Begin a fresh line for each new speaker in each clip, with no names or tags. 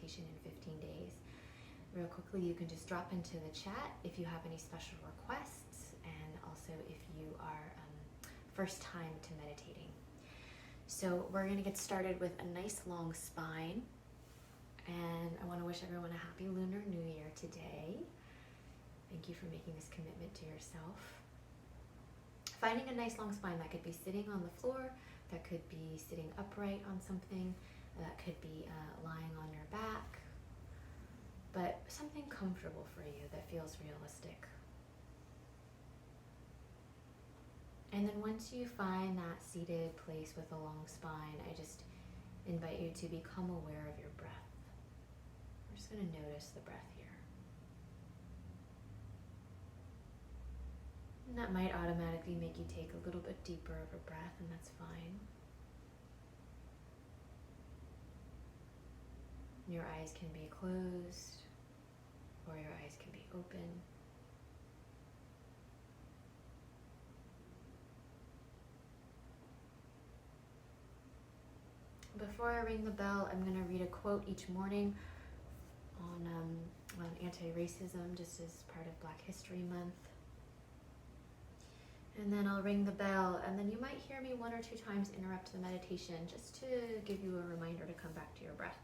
meditation in 15 days. Real quickly, you can just drop into the chat if you have any special requests, and also if you are first time to meditating. So we're going to get started with a nice long spine, and I want to wish everyone a happy Lunar New Year today. Thank you for making this commitment to yourself. Finding a nice long spine, that could be sitting on the floor, that could be sitting upright on something, that could be lying on your back, but something comfortable for you that feels realistic. And then once you find that seated place with a long spine, I just invite you to become aware of your breath. We're just going to notice the breath here. And that might automatically make you take a little bit deeper of a breath, and that's fine. Your eyes can be closed, or your eyes can be open. Before I ring the bell, I'm going to read a quote each morning on anti-racism, just as part of Black History Month. And then I'll ring the bell, and then you might hear me 1 or 2 times interrupt the meditation just to give you a reminder to come back to your breath.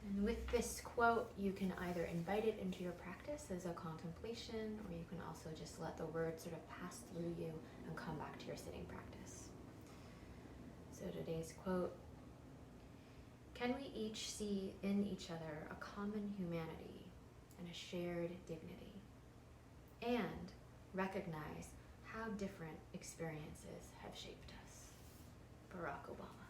And with this quote, you can either invite it into your practice as a contemplation, or you can also just let the words sort of pass through you and come back to your sitting practice. So today's quote: "Can we each see in each other a common humanity and a shared dignity, and recognize how different experiences have shaped us?" Barack Obama.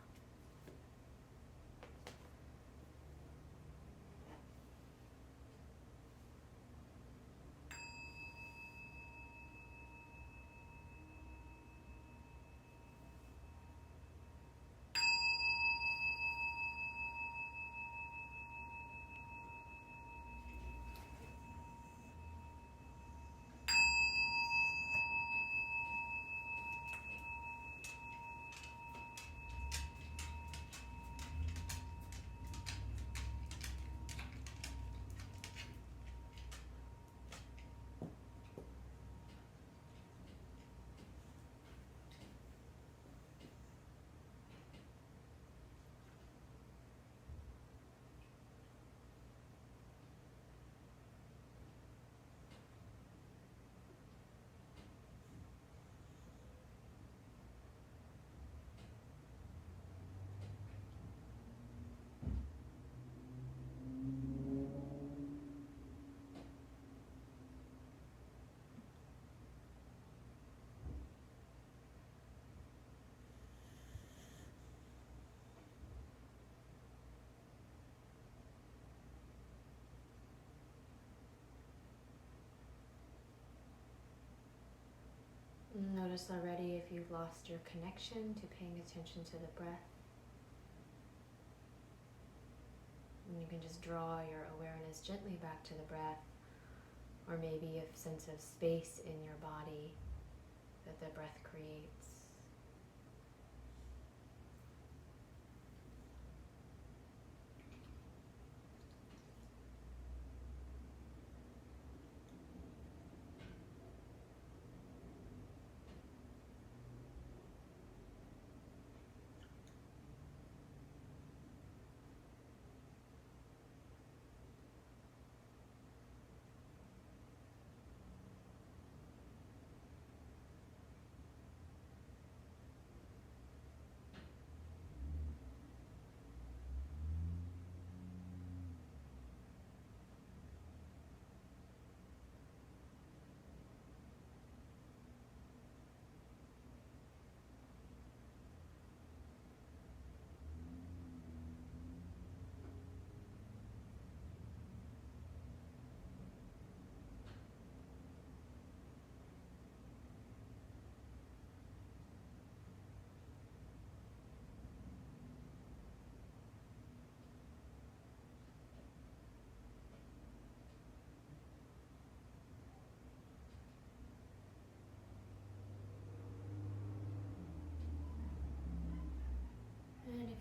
Notice already if you've lost your connection to paying attention to the breath. And you can just draw your awareness gently back to the breath, or maybe a sense of space in your body that the breath creates.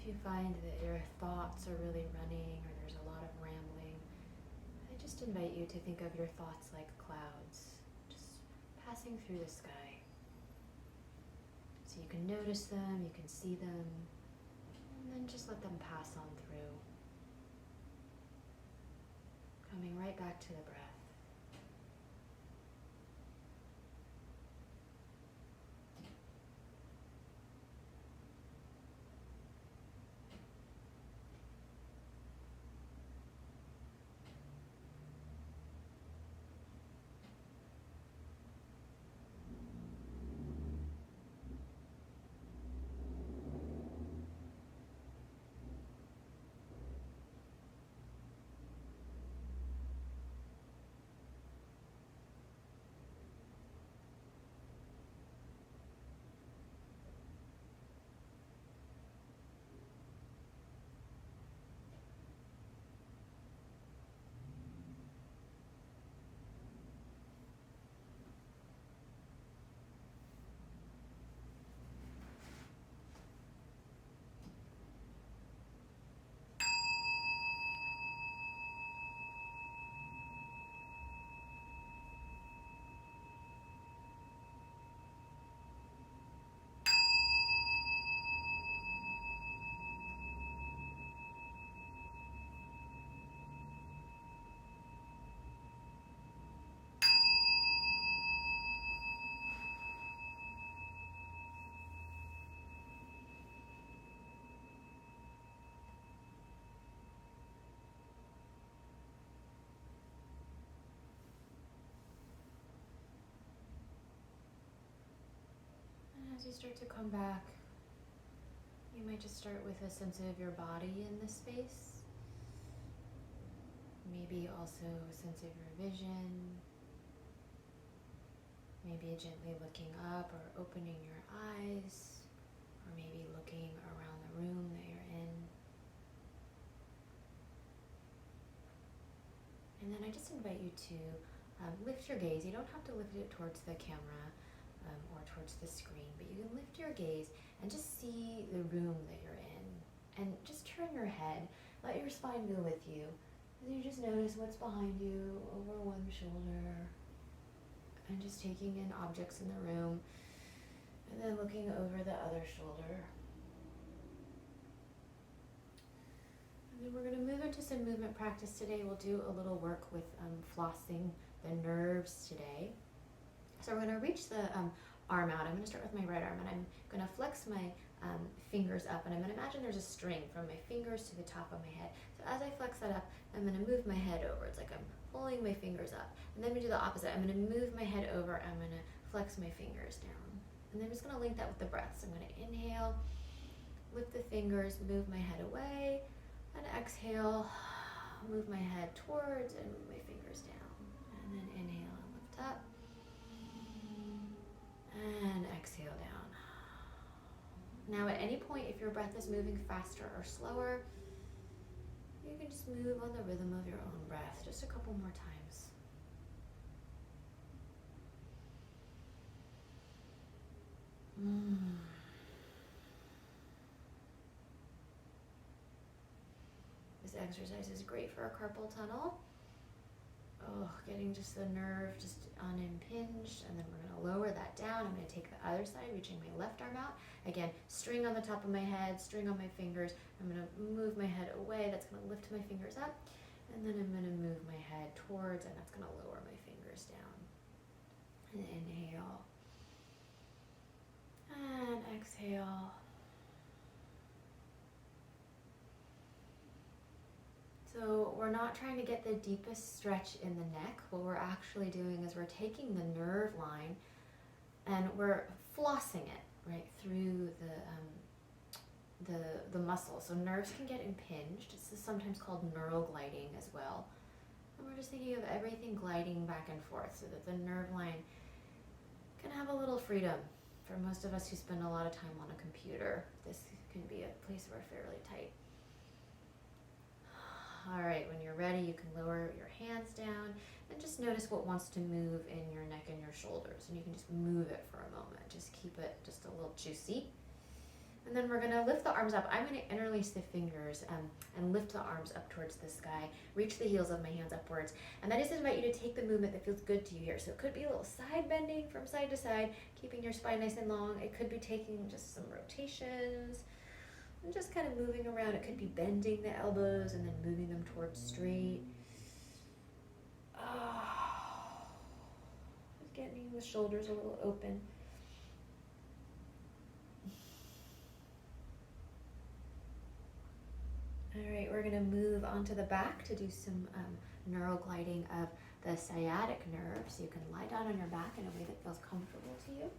If you find that your thoughts are really running or there's a lot of rambling, I just invite you to think of your thoughts like clouds, just passing through the sky. So you can notice them, you can see them, and then just let them pass on through. Coming right back to the breath. As you start to come back, you might just start with a sense of your body in this space. Maybe also a sense of your vision. Maybe gently looking up or opening your eyes, or maybe looking around the room that you're in. And then I just invite you to lift your gaze. You don't have to lift it towards the camera or towards the screen, but you can lift your gaze and just see the room that you're in. And just turn your head, let your spine go with you. And you just notice what's behind you, over one shoulder, and just taking in objects in the room, and then looking over the other shoulder. And then we're going to move into some movement practice today. We'll do a little work with flossing the nerves today. So we're going to reach the arm out. I'm going to start with my right arm, and I'm going to flex my fingers up, and I'm going to imagine there's a string from my fingers to the top of my head. So as I flex that up, I'm going to move my head over. It's like I'm pulling my fingers up. And then we do the opposite. I'm going to move my head over. I'm going to flex my fingers down. And then I'm just going to link that with the breath. So I'm going to inhale, lift the fingers, move my head away, and exhale, move my head towards and move my fingers down. And then inhale and lift up. And exhale down. Now at any point, if your breath is moving faster or slower, you can just move on the rhythm of your own breath, just a couple more times. This exercise is great for a carpal tunnel. Getting just the nerve just unimpinged, and then we're going to lower that down. I'm going to take the other side, reaching my left arm out. Again, string on the top of my head, string on my fingers. I'm going to move my head away. That's going to lift my fingers up. And then I'm going to move my head towards, and that's going to lower my fingers down. And inhale. And exhale. So we're not trying to get the deepest stretch in the neck. What we're actually doing is we're taking the nerve line and we're flossing it right through the muscle. So nerves can get impinged. This is sometimes called neural gliding as well. And we're just thinking of everything gliding back and forth so that the nerve line can have a little freedom. For most of us who spend a lot of time on a computer, this can be a place where we're fairly tight. All right, when you're ready, you can lower your hands down and just notice what wants to move in your neck and your shoulders. And you can just move it for a moment. Just keep it just a little juicy. And And then we're gonna lift the arms up. I'm gonna interlace the fingers and lift the arms up towards the sky. Reach the heels of my hands upwards. And that is to invite you to take the movement that feels good to you here. So it could be a little side bending from side to side, keeping your spine nice and long. It could be taking just some rotations and just kind of moving around. It could be bending the elbows and then moving them towards straight. Just getting the shoulders a little open. All right, we're gonna move onto the back to do some neural gliding of the sciatic nerve. So you can lie down on your back in a way that feels comfortable to you.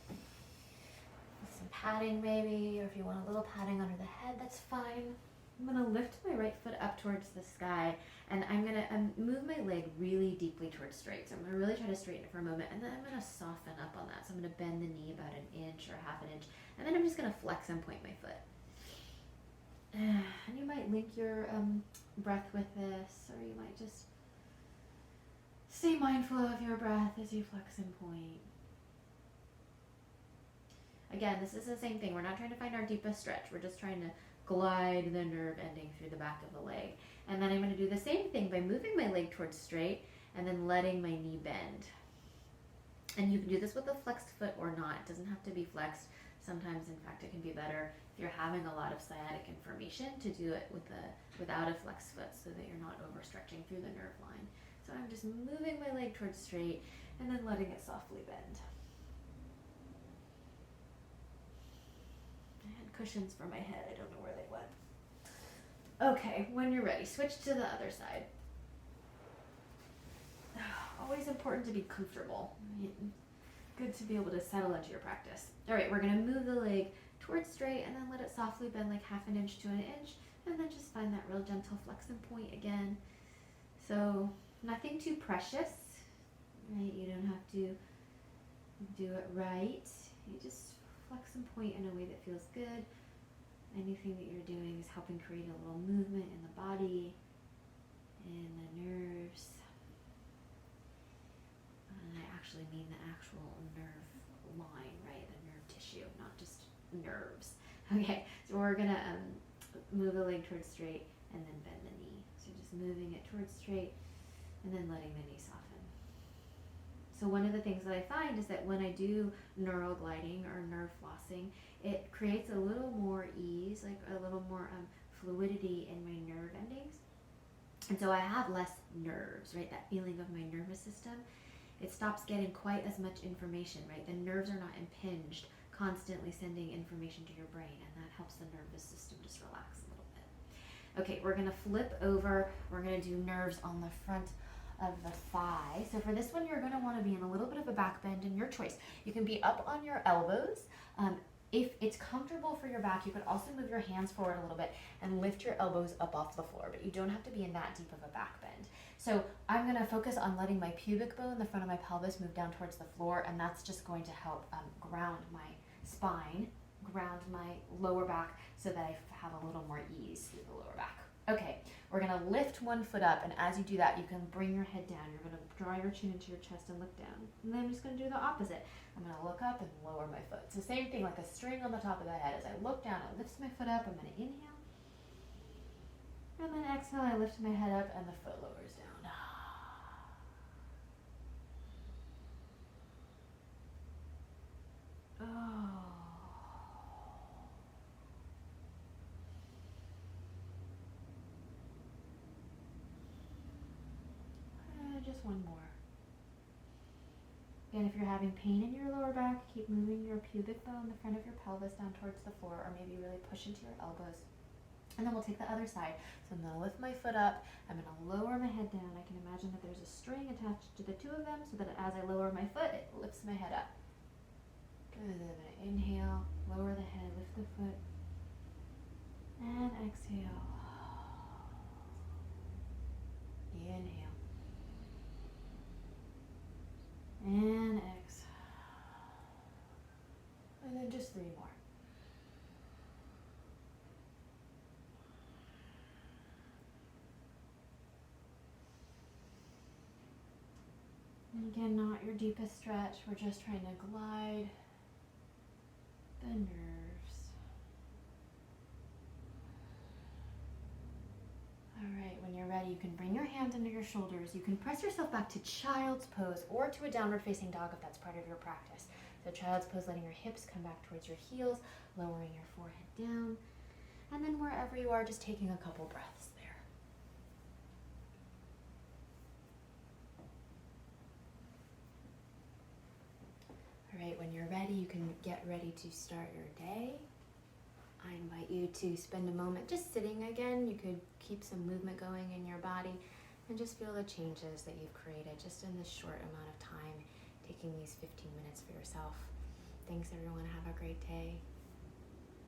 With some padding maybe, or if you want a little padding under the head, that's fine. I'm gonna lift my right foot up towards the sky, and I'm gonna move my leg really deeply towards straight. So I'm gonna really try to straighten it for a moment, and then I'm gonna soften up on that. So I'm gonna bend the knee about an inch or half an inch, and then I'm just gonna flex and point my foot. And you might link your breath with this, or you might just stay mindful of your breath as you flex and point. Again, this is the same thing. We're not trying to find our deepest stretch. We're just trying to glide the nerve ending through the back of the leg. And then I'm going to do the same thing by moving my leg towards straight and then letting my knee bend. And you can do this with a flexed foot or not. It doesn't have to be flexed. Sometimes, in fact, it can be better if you're having a lot of sciatic information to do it without a flexed foot so that you're not overstretching through the nerve line. So I'm just moving my leg towards straight and then letting it softly bend. I had cushions for my head. I don't know where they went. Okay, when you're ready, switch to the other side. Always important to be comfortable. Good to be able to settle into your practice. All right, we're gonna move the leg towards straight and then let it softly bend like half an inch to an inch, and then just find that real gentle flex and point again. So nothing too precious, right? You don't have to do it right. You just flex and point in a way that feels good. Anything that you're doing is helping create a little movement in the body, in the nerves. And I actually mean the actual nerve line, right? The nerve tissue, not just nerves. Okay, so we're gonna move the leg towards straight and then bend the knee. So just moving it towards straight and then letting the knee soften. So one of the things that I find is that when I do neural gliding or nerve flossing, it creates a little more ease, like a little more fluidity in my nerve endings. And so I have less nerves, right? That feeling of my nervous system. It stops getting quite as much information, right? The nerves are not impinged, constantly sending information to your brain, and that helps the nervous system just relax a little bit. Okay, we're gonna flip over. We're gonna do nerves on the front of the thigh. So for this one, you're gonna wanna be in a little bit of a back bend, in your choice. You can be up on your elbows. If it's comfortable for your back, you could also move your hands forward a little bit and lift your elbows up off the floor, but you don't have to be in that deep of a back bend. So I'm gonna focus on letting my pubic bone, the front of my pelvis, move down towards the floor, and that's just going to help ground my spine, ground my lower back, so that I have a little more ease through the lower back. Okay, we're gonna lift one foot up, and as you do that, you can bring your head down. You're gonna draw your chin into your chest and look down. And then I'm just gonna do the opposite. I'm gonna look up and lower my foot. It's the same thing, like a string on the top of the head. As I look down, I lift my foot up. I'm gonna inhale. And then exhale, I lift my head up and the foot lowers down. Oh. Just one more. Again, if you're having pain in your lower back, keep moving your pubic bone, the front of your pelvis, down towards the floor, or maybe really push into your elbows. And then we'll take the other side. So I'm going to lift my foot up. I'm going to lower my head down. I can imagine that there's a string attached to the two of them so that as I lower my foot, it lifts my head up. Good. I'm going to inhale, lower the head, lift the foot, and exhale. Inhale. And exhale. And then just 3 more. And again, not your deepest stretch. We're just trying to glide the nerves. you can bring your hands under your shoulders. You can press yourself back to child's pose or to a downward facing dog if that's part of your practice. So child's pose, letting your hips come back towards your heels, lowering your forehead down. And then wherever you are, just taking a couple breaths there. All right, when you're ready, you can get ready to start your day. I invite you to spend a moment just sitting again. You could keep some movement going in your body and just feel the changes that you've created just in this short amount of time, taking these 15 minutes for yourself. Thanks everyone, have a great day.